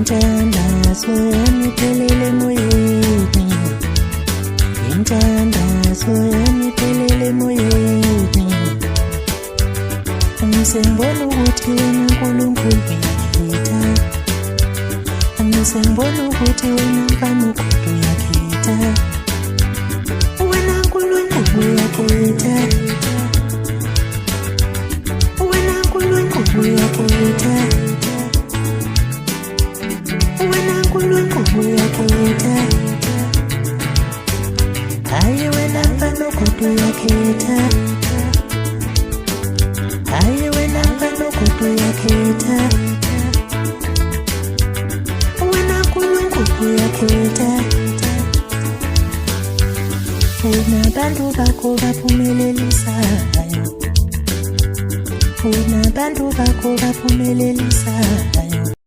Intandazo yami iphelele emoyeni, intandazo yami iphelele emoyeni. Angisengibona ukuthi wena uNkulunkulu uyakhetha, angisengibona ukuthi wena mfana ugodo uyakhetha, wena uNkulunkulu uyakhetha, wena uNkulunkulu uyakhetha, wena uNkulunkulu uyakhetha. Hayi wena mfana ugodo uyakhetha, hayi wena mfana ugodo uyakhetha, wena uNkulunkulu uyakhetha. Unabantu bakho baphumelelisayo, unabantu bakho baphumelelisayo.